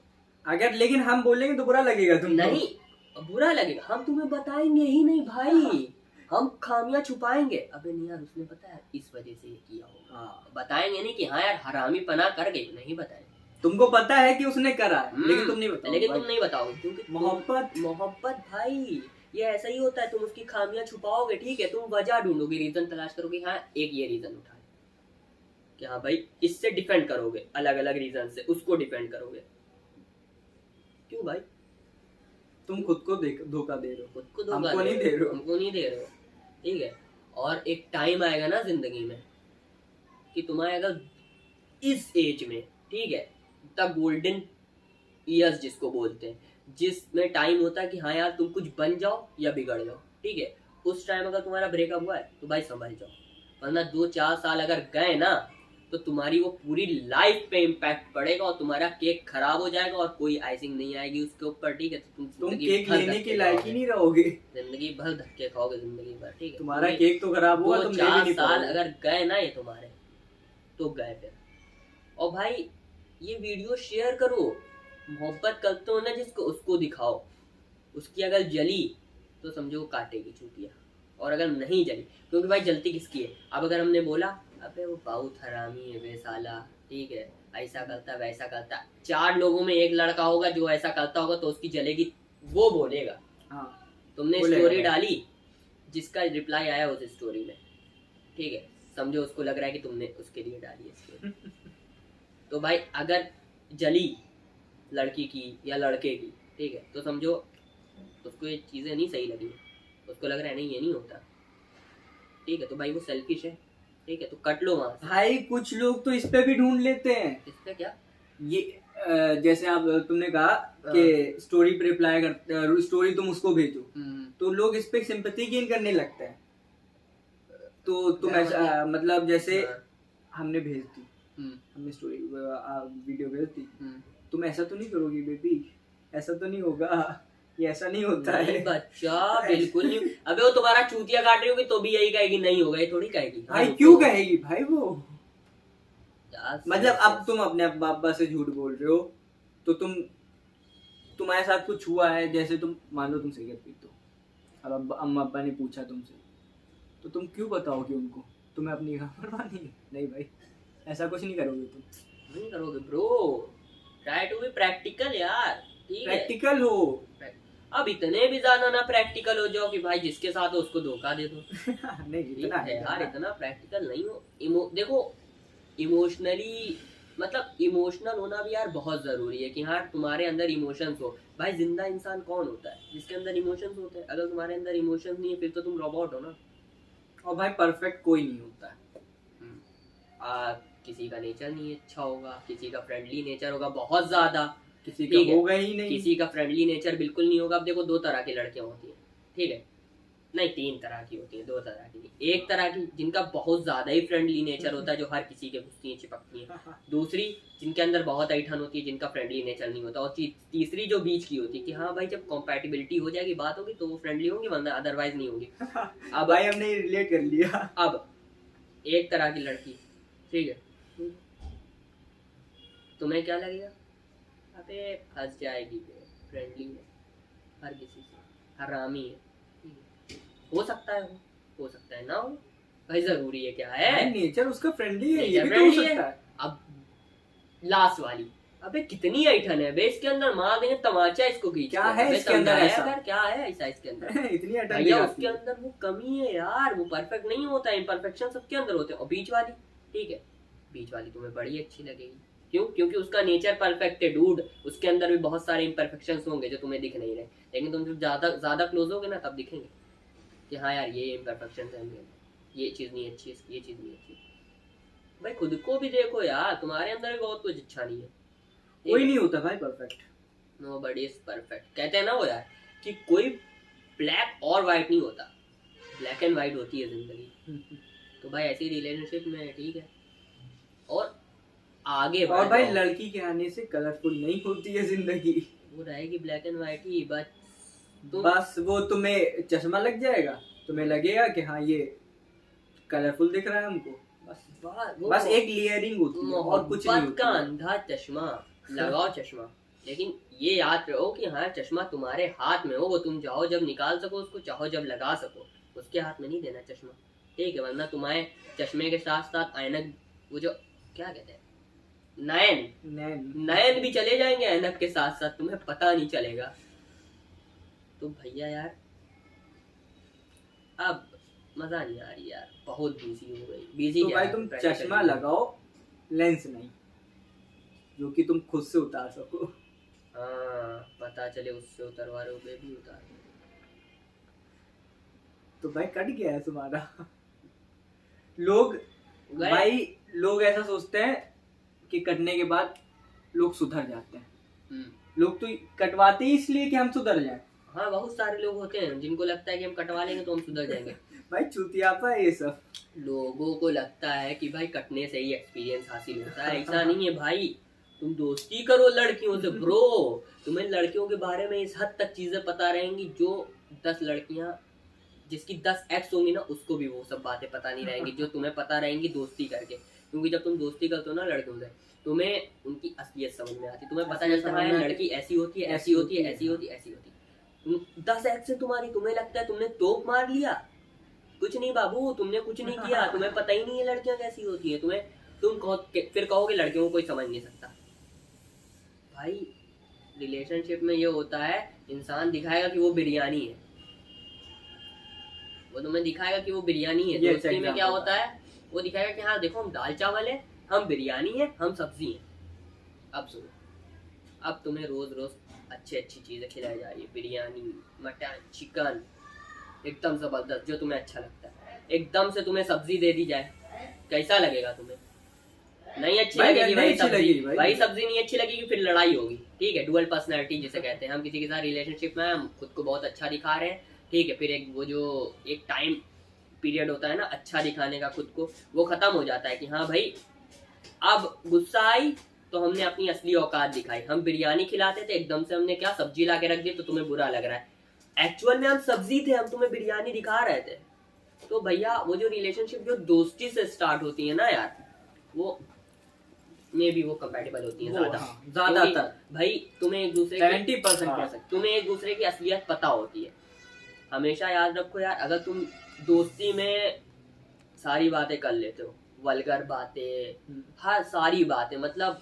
अगर लेकिन हम बोलेंगे तो बुरा लगेगा तुमको। नहीं बुरा लगेगा, हम तुम्हें बताएंगे ही नहीं भाई, हम खामियां छुपाएंगे, अबे नहीं यार उसने पता है इस वजह से ये किया होगा, हाँ। बताएंगे नहीं कि हाँ यार हरामी पना कर गई, नहीं बताएंगे। तुमको पता है कि उसने करा है, लेकिन तुम नहीं बताओगे। लेकिन तुम नहीं बताओगे क्योंकि मोहब्बत भाई ये ऐसा ही होता है, तुम उसकी खामियां छुपाओगे, ठीक है, तुम वजह ढूंढोगे, रीजन तलाश करोगे, हाँ एक ये रीजन उठा कि हाँ भाई इससे डिफेंड करोगे, अलग अलग रीजन से उसको डिफेंड करोगे। क्यों भाई? तुम खुद को धोखा दे रहे हो, खुद को धोखा हमको नहीं दे रहे हो, हमको नहीं दे रहे हो, ठीक है। और एक टाइम आएगा ना जिंदगी में कि तुम्हारे अगर इस एज में, ठीक है, द गोल्डन ईयर्स जिसको बोलते हैं, जिसमें टाइम होता है कि हाँ यार तुम कुछ बन जाओ या बिगड़ जाओ, ठीक है, उस टाइम अगर तुम्हारा ब्रेकअप हुआ है तो भाई संभल जाओ, वरना 2-4 साल अगर गए ना तो तुम्हारी वो पूरी लाइफ पे इम्पैक्ट पड़ेगा और तुम्हारा केक खराब हो जाएगा और कोई आइसिंग नहीं आएगी उसके ऊपर, ठीक है, तो तुम केक लेने के लायक ही नहीं रहोगे, जिंदगी भर धक्के खाओगे जिंदगी भर, ठीक है, तुम्हारा केक तो खराब हुआ, तुम ले भी नहीं 2-4 साल पाओगे। अगर गए ना ये तुम्हारे तो गए फिर। और भाई ये वीडियो शेयर करो, मोहब्बत करते हो ना जिसको उसको दिखाओ, उसकी अगर जली तो समझो काटेगी चूतिया, और अगर नहीं जली, क्योंकि भाई जलती किसकी है, अब अगर हमने बोला अबे वो बहुत हरामी है वे साला, ठीक है, ऐसा करता वैसा करता, 4 लोगों में एक लड़का होगा जो ऐसा करता होगा तो उसकी जलेगी, वो बोलेगा। हाँ, तुमने स्टोरी डाली, जिसका रिप्लाई आया उस स्टोरी में, ठीक है, समझो उसको लग रहा है कि तुमने उसके लिए डाली है स्टोरी तो भाई अगर जली लड़की की या लड़के की, ठीक है, तो समझो उसको ये चीजें नहीं सही लगी, उसको लग रहा है नहीं ये नहीं होता, ठीक है, तो भाई वो सेल्फिश है, ठीक है, तो कट लो वहां से। भाई कुछ लोग तो इस पे भी ढूंढ लेते हैं, इस पे क्या, ये जैसे आप तुमने कहा कि स्टोरी पे रिप्लाई कर, स्टोरी तुम उसको भेजो, तो लोग इस पे सिंपैथी गेन करने लगते हैं, तो तुम ऐसा मतलब जैसे हमने भेज दी, हमने स्टोरी वीडियो भेज दी, तुम ऐसा तो नहीं करोगी बेबी, ऐसा तो नहीं होगा, ये ऐसा नहीं होता है बच्चा, बिल्कुल नहीं। अबे वो तुम्हारा चूतिया काट रही होगी तो भी यही कहेगी नहीं होगा, ये थोड़ी कहेगी भाई, क्यों कहेगी भाई वो, मतलब अब तुम अपने पापा से झूठ बोल रहे हो, तो तुम्हारे साथ कुछ हुआ है, जैसे तुम मान लो तुम सिगरेट पीते हो, अब अम्मा अब्बा ने पूछा तुमसे, तो तुम क्यों बताओगे उनको, तुम्हें अपनी परवाह नहीं भाई, ऐसा कुछ नहीं करोगे, तुम नहीं करोगे bro, try to be practical यार, ठीक है, प्रैक्टिकल हो। अब इतने भी ज्यादा ना प्रैक्टिकल हो जाओ कि भाई जिसके साथ हो उसको धोखा दे दो नहीं इतना है यार, इतना प्रैक्टिकल नहीं हो। देखो इमोशनली, मतलब इमोशनल होना भी यार बहुत जरूरी है कि हाँ तुम्हारे अंदर इमोशंस हो। भाई जिंदा इंसान कौन होता है, जिसके अंदर इमोशंस होते हैं। अगर तुम्हारे अंदर इमोशंस नहीं है फिर तो तुम रोबोट हो ना। और भाई परफेक्ट कोई नहीं होता है। किसी का नेचर नहीं अच्छा होगा, किसी का फ्रेंडली नेचर होगा बहुत ज्यादा, किसी का होगा ही नहीं, किसी का फ्रेंडली नेचर बिल्कुल नहीं होगा। अब देखो 2 तरह की लड़कियां होती हैं, ठीक है, नहीं 3 तरह की होती है, 2 तरह की नहीं। एक तरह की जिनका बहुत ज्यादा ही फ्रेंडली नेचर होता है, जो हर किसी के घुसती है चिपकती है। दूसरी जिनके अंदर बहुत ऐठन होती है, जिनका फ्रेंडली नेचर नहीं होता। और तीसरी जो बीच की होती है कि हाँ भाई जब कंपैटिबिलिटी हो जाएगी, बात होगी तो वो फ्रेंडली होंगी, वरना अदरवाइज नहीं होगी। अब भाई हमने रिलेट कर लिया। अब एक तरह की लड़की, ठीक है, तुम्हें क्या लगेगा, अबे फंस जाएगी, फ्रेंडली है, हर किसी से हरामी है, हो सकता है हो सकता है ना हो, भाई जरूरी है क्या है, नेचर उसका फ्रेंडली है, ये भी तो हो सकता है। अब लास्ट वाली, अबे कितनी ऐठन है बे इसके अंदर, मार देंगे तमाचा इसको खींच। क्या है इसके अंदर ऐसा, क्या है ऐसा इसके अंदर इतनी ऐठन भैया, उसके अंदर वो कमी है यार, वो परफेक्ट नहीं होता, इम्परफेक्शन सबके अंदर होते हैं। और बीच वाली, ठीक है, बीच वाली तुम्हें बड़ी अच्छी लगेगी, क्यों? क्योंकि उसका नेचर परफेक्ट है डूड, उसके अंदर भी बहुत सारे इम्परफेक्शंस होंगे जो तुम्हें दिख नहीं रहे, लेकिन तुम जब ज्यादा क्लोज होगे ना तब दिखेंगे कि हाँ यार ये इम्परफेक्शंस हैं, ये चीज नहीं अच्छी, ये चीज नहीं अच्छी। भाई खुद को भी देखो यार, तुम्हारे अंदर भी बहुत कुछ अच्छा नहीं है। कोई नहीं होता भाई परफेक्ट, नोबडी इज परफेक्ट। कहते हैं ना वो यार कि कोई ब्लैक और व्हाइट नहीं होता, ब्लैक एंड व्हाइट होती है जिंदगी। तो भाई ऐसी रिलेशनशिप में ठीक है, और आगे और भाई लड़की के आने से कलरफुल नहीं होती है जिंदगी, वो रहेगी ब्लैक एंड व्हाइट ही, बस वो तुम्हें चश्मा लग जाएगा, तुम्हें लगेगा कि हाँ ये कलरफुल दिख रहा है हमको, बस एक लेयरिंग होती है और कुछ नहीं का अंधा चश्मा लगाओ चश्मा। लेकिन ये याद रखो कि हाँ चश्मा तुम्हारे हाथ में हो, वो तुम चाहो जब निकाल सको उसको, चाहो जब लगा सको, उसके हाथ में नहीं देना चश्मा, ठीक है? वरना तुम्हारे चश्मे के साथ साथ ऐनक, वो जो क्या कहते हैं, नयन भी चले जाएंगे ऐनक के साथ साथ, तुम्हें पता नहीं चलेगा। तो भैया यार अब मजा नहीं आ रही यार, बहुत बिजी हो गई। बिजी तो भाई तुम चश्मा लगाओ, लेंस नहीं, जो कि तुम खुद से उतार सको। हाँ पता चले उससे उतरवा रहे हो, भी उतार। तो भाई कट गया है तुम्हारा। लोग ऐसा सोचते हैं कि कटने के बाद लोग सुधर जाते हैं। लोग तो कटवाते ही इसलिए कि हम सुधर जाएं। हाँ बहुत सारे लोग होते हैं जिनको लगता है कि हम कटवा लेंगे तो हम सुधर जाएंगे। भाई चूतियापा है ये सब। लोगों को लगता है कि भाई कटने से ही एक्सपीरियंस हासिल होता है, ऐसा नहीं है भाई। तुम दोस्ती करो लड़कियों से ब्रो, तुम्हें लड़कियों के बारे में इस हद तक चीजें पता रहेंगी जो 10 लड़कियां जिसकी 10 एक्स होंगी ना, उसको भी वो सब बातें पता नहीं रहेंगी जो तुम्हें पता रहेंगी दोस्ती करके। क्योंकि जब तुम दोस्ती करते हो ना लड़कियों से, तुम्हें उनकी असलियत समझ में आती, तुम्हें पता चलता है लड़की ऐसी होती है, ऐसी होती है, ऐसी होती है, ऐसी होती है। 10 एक्स है तुम्हारी, तुम्हें लगता है तुमने तोप मार लिया, कुछ नहीं बाबू, तुमने कुछ नहीं किया, तुम्हें पता ही नहीं है लड़कियां कैसी होती है। फिर कहोगे लड़कियों को कोई समझ नहीं सकता। भाई रिलेशनशिप में ये होता है, इंसान दिखाएगा कि वो बिरयानी है, वो तुम्हें दिखाएगा कि वो बिरयानी है। दोस्ती में क्या होता है, वो दिखाएगा कि हाँ देखो हम दाल चावल है, हम बिरयानी है, हम सब्जी है। अब सुनो, अब तुम्हें रोज रोज अच्छी चीजें खिलाई जा रही है, बिरयानी, मटन, चिकन, एकदम जबरदस्त जो तुम्हें अच्छा लगता है। एकदम से तुम्हें सब्जी दे दी जाए, कैसा लगेगा तुम्हें? नहीं अच्छी लगेगी भाई सब्जी नहीं अच्छी लगेगी, फिर लड़ाई होगी, ठीक है? डुअल पर्सनैलिटी जिसे कहते हैं। हम किसी के साथ रिलेशनशिप में, हम खुद को बहुत अच्छा दिखा रहे हैं, ठीक है, फिर एक टाइम पीरियड होता है ना अच्छा दिखाने का खुद को, वो खत्म हो जाता है कि हाँ भाई अब गुस्सा आई तो हमने अपनी असली औकात दिखाई। हम बिरयानी खिलाते थे, एकदम से हमने क्या सब्जी ला के रख दी तो तुम्हें बुरा लग रहा है, एक्चुअल में हम सब्जी थे, हम तुम्हें बिरयानी दिखा रहे थे। तो भैया वो जो रिलेशनशिप जो दोस्ती से स्टार्ट होती है ना यार, वो में भी वो कंपैटिबल होती है ज्यादातर। भाई तुम्हें एक दूसरे 70% कह सकते, तुम्हें एक दूसरे की असलियत पता होती है। हमेशा याद रखो यार, अगर तुम दोस्ती में सारी बातें कर लेते हो, वल्गर बातें, हर सारी बातें, मतलब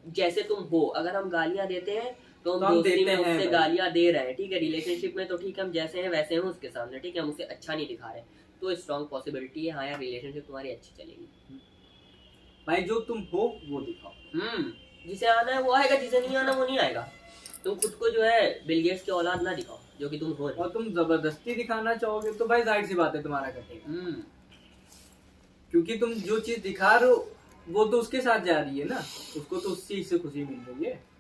जैसे तुम हो, अगर हम गालियां देते हैं तो हम दोस्ती में उससे गालियां दे रहे हैं, ठीक है? रिलेशनशिप में तो ठीक है हम जैसे हैं वैसे हैं उसके सामने, ठीक है, हम उसे अच्छा नहीं दिखा रहे, तो स्ट्रॉन्ग पॉसिबिलिटी है हाँ यार रिलेशनशिप तुम्हारी अच्छी चलेगी। भाई जो तुम हो वो दिखाओ। जिसे आना है वो आएगा, जिसे नहीं आना वो नहीं आएगा। तुम खुद को जो है बिल गेट्स की औलाद ना दिखाओ जो कि तुम हो, और तुम जबरदस्ती दिखाना चाहोगे तो भाई जाहिर सी बात है तुम्हारा कटेगा। क्योंकि तुम जो चीज दिखा रहे हो वो तो उसके साथ जा रही है ना, उसको तो उस चीज से खुशी मिल रही है।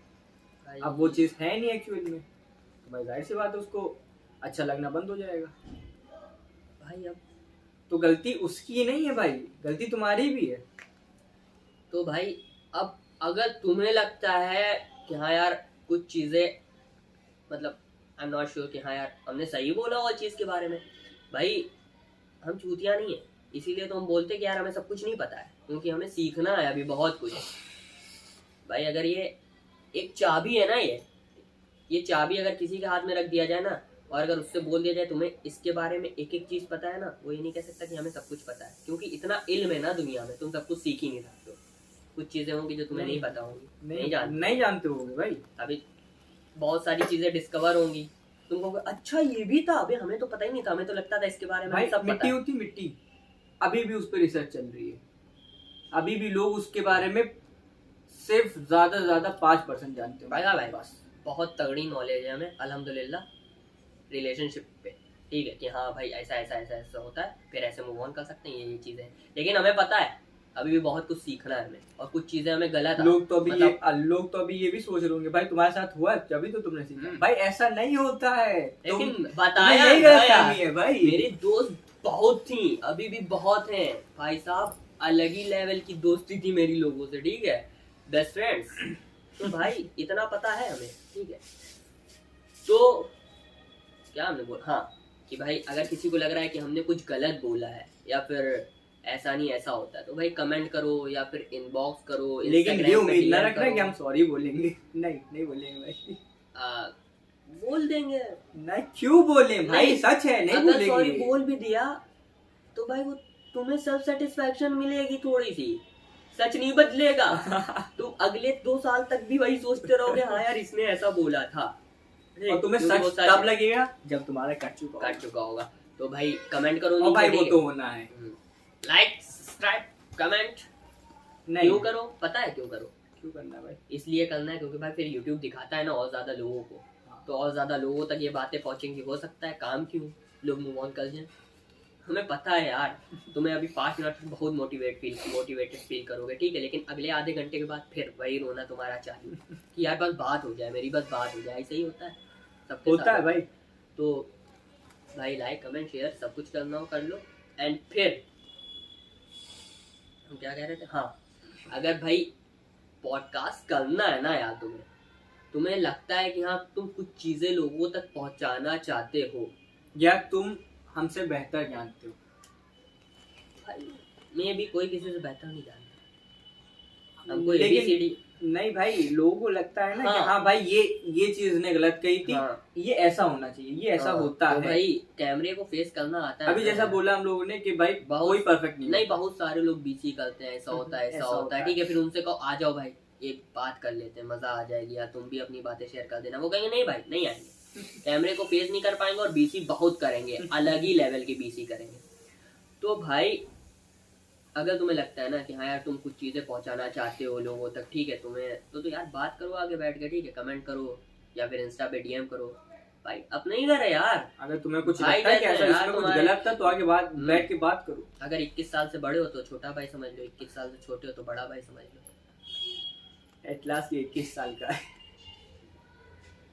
अब वो चीज है नहीं एक्चुअल में, तो भाई जाहिर सी बात है उसको अच्छा लगना बंद हो जाएगा। भाई अब तो गलती उसकी नहीं है भाई, गलती तुम्हारी भी है। तो भाई अब अगर तुम्हें लगता है कि हाँ यार कुछ चीजें, मतलब आई एम नॉट श्योर कि हाँ यार हमने सही बोला और चीज के बारे में, भाई हम चूतिया नहीं है, इसीलिए तो हम बोलते कि यार हमें सब कुछ नहीं पता है, क्योंकि हमें सीखना है अभी बहुत कुछ। भाई अगर ये एक चाबी है ना, ये चाबी अगर किसी के हाथ में रख दिया जाए ना, और अगर उससे बोल दिया जाए तुम्हें इसके बारे में एक एक चीज पता है ना, वो ये नहीं कह सकता कि हमें सब कुछ पता है, क्योंकि इतना इल्म है ना दुनिया में, तुम सब कुछ सीख ही नहीं सकते हो। कुछ चीजें होंगी जो तुम्हें नहीं पता होंगी, नहीं जानते होगे भाई। अभी बहुत सारी चीजें डिस्कवर होंगी, तुम कहोगे अच्छा ये भी था, अबे हमें तो पता ही नहीं था, हमें तो लगता था इसके बारे में भाई सब मिट्टी होती मिट्टी, अभी भी उस पर रिसर्च चल रही है, अभी भी लोग उसके बारे में सिर्फ ज्यादा से ज्यादा 5% जानते हैं। भाई बस बहुत तगड़ी नॉलेज है हमें अल्हम्दुलिल्लाह रिलेशनशिप पे, ठीक है, कि हाँ भाई ऐसा ऐसा ऐसा ऐसा होता है, फिर ऐसे मूव ऑन कर सकते हैं, ये चीजें, लेकिन हमें पता है अभी भी बहुत कुछ सीखना है हमें, और कुछ चीजें हमें गलत। लोग तो अभी ये भी सोच रहे होंगे भाई तुम्हारे साथ हुआ तभी तो तुमने सीखा। भाई ऐसा नहीं होता है, लेकिन बताया है भाई, मेरी दोस्त बहुत थी, अभी भी बहुत हैं भाई साहब, अलग ही लेवल की दोस्ती थी मेरी लोगों से, ठीक है, बेस्ट फ्रेंड्स। तो भाई इतना पता है हमें, ठीक है। तो क्या हमने बोला, हाँ, कि भाई अगर किसी को लग रहा है कि हमने कुछ गलत बोला है या फिर ऐसा नहीं ऐसा होता है, तो भाई कमेंट करो या फिर इनबॉक्स करो। लेकिन ये उम्मीद ना रखना कि हम सॉरी बोलेंगे। नहीं बोलेंगे भाई। बोल देंगे। नहीं, क्यों बोले भाई, सच है, नहीं बोलेंगे। अगर सॉरी बोल भी दिया तो भाई वो तुम्हें सेल्फ सेटिस्फैक्शन मिलेगी थोड़ी सी, सच नहीं बदलेगा। तुम अगले 2 साल तक भी वही सोचते रहोगे, हाँ यार इसने ऐसा बोला था। और तुम्हें सच तब लगेगा जब तुम्हारा कट चुका होगा। तो भाई कमेंट करो। और भाई वो तो होना है। लाइक, सब्सक्राइब, कमेंट नहीं क्यों करो, पता है क्यों करो? क्यों करना है भाई? इसलिए करना है क्योंकि भाई फिर YouTube दिखाता है ना और ज्यादा लोगों को, तो और ज्यादा लोगों तक ये बातें पहुंचेंगी। हो सकता है काम क्यों लोग मूव ऑन कर जाएं। हमें पता है यार, तुम्हें अभी 5 मिनट बहुत मोटिवेटेड फील करोगे, ठीक है, लेकिन अगले आधे घंटे के बाद फिर वही रोना तुम्हारा चालू कि यार बस बात हो जाए, मेरी बस बात हो जाए। ऐसा ही होता है, सब होता है भाई। तो भाई लाइक, कमेंट, शेयर सब कुछ करना हो कर लो। एंड फिर हम क्या कह रहे थे, हाँ, अगर भाई पॉडकास्ट करना है ना यार, तुम्हें लगता है कि हाँ तुम कुछ चीजें लोगों तक पहुंचाना चाहते हो या तुम हमसे बेहतर जानते हो, मैं भी कोई किसी से बेहतर नहीं जानता। हमको ABCD नहीं भाई, लोगों को लगता है ना हाँ, कि हाँ भाई ये चीज ने गलत कही थी, हाँ, ये ऐसा होना चाहिए, ये ऐसा होता तो है। भाई कैमरे को फेस करना आता है। अभी जैसा बोला हम लोगों ने कि भाई कोई परफेक्ट नहीं, बहुत सारे लोग बीसी करते हैं, ऐसा होता है ऐसा होता है, ठीक है, फिर उनसे कहो आ जाओ भाई एक बात कर लेते हैं, मजा आ जाएगी, या तुम भी अपनी बातें शेयर कर देना। वो कहेंगे नहीं भाई नहीं आएंगे, कैमरे को फेस नहीं कर पाएंगे और बीसी बहुत करेंगे, अलग ही लेवल की बीसी करेंगे। तो भाई अगर तुम्हें लगता है ना कि हाँ यार तुम कुछ चीजें पहुंचाना चाहते हो लोगों तक, ठीक है, तुम्हें तो यार बात करो आगे बैठ के, ठीक है, कमेंट करो या फिर इंस्टा पे DM करो भाई, अपना ही घर है यार। अगर तुम्हें कुछ लगता है कि ऐसा इसमें कुछ गलत था तो आगे बात बैठ के बात करो। अगर 21 साल से बड़े हो तो छोटा भाई समझ लो, 21 साल से छोटे हो तो बड़ा भाई समझ लो। एटलास ये 21 साल का है,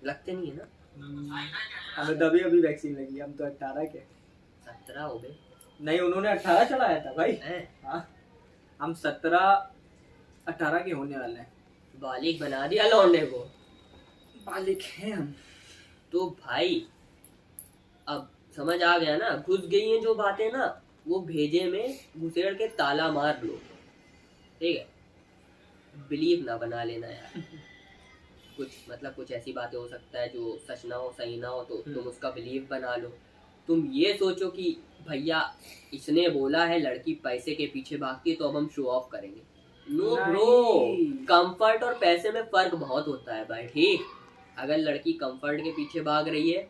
लगते नहीं है ना, हमें तो अभी वैक्सीन लगी, हम तो 18 के 17 हो गए। नहीं, उन्होंने 18 चढ़ाया था भाई। हाँ, हम 17-18 के होने वाले हैं। बालिग बना दिया लौंडे को, बालिग हैं हम। तो भाई अब समझ आ गया ना, घुस गई हैं जो बातें ना, वो भेजे में घुसेड़ के ताला मार लो, ठीक है, बिलीव ना बना लेना यार। कुछ ऐसी बातें हो सकता है जो सच ना हो, सही ना हो, तो तुम उसका बिलीव बना लो। तुम ये सोचो कि भैया इसने बोला है लड़की पैसे के पीछे भागती है तो अब हम शो ऑफ करेंगे। नो ब्रो, कंफर्ट और पैसे में फर्क बहुत होता है भाई, ठीक। अगर लड़की कंफर्ट के पीछे भाग रही है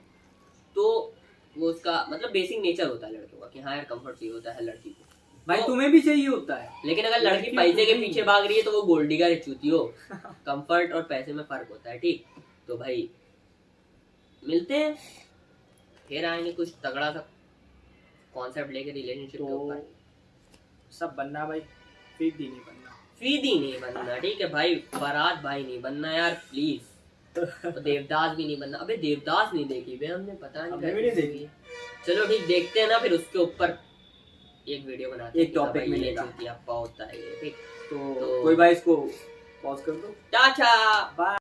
तो वो उसका मतलब बेसिक नेचर होता है लड़कियों का कि हाँ यार कंफर्ट चाहिए होता है लड़की को, भाई तुम्हें भी चाहिए होता है। लेकिन अगर लड़की पैसे के पीछे भाग रही है तो वो गोल्ड डिगर चूती हो। कंफर्ट और पैसे में फर्क होता है, ठीक। तो भाई मिलते हैं, फिर आएंगे कुछ तगड़ा सा कॉन्सेप्ट लेके रिलेशनशिप के ऊपर। सब बनना भाई, फीदी नहीं बनना, ठीक है भाई, बारात भाई नहीं बनना यार प्लीज। तो देवदास भी नहीं बनना। अबे देवदास नहीं देखी वे हमने, पता नहीं देखी। चलो ठीक, देखते हैं ना, फिर उसके ऊपर एक वीडियो बनाते हैं, एक टॉपिक मिलेगा होता है, ठीक। तो कोई भाई इसको पॉज कर दो, टाटा बाय।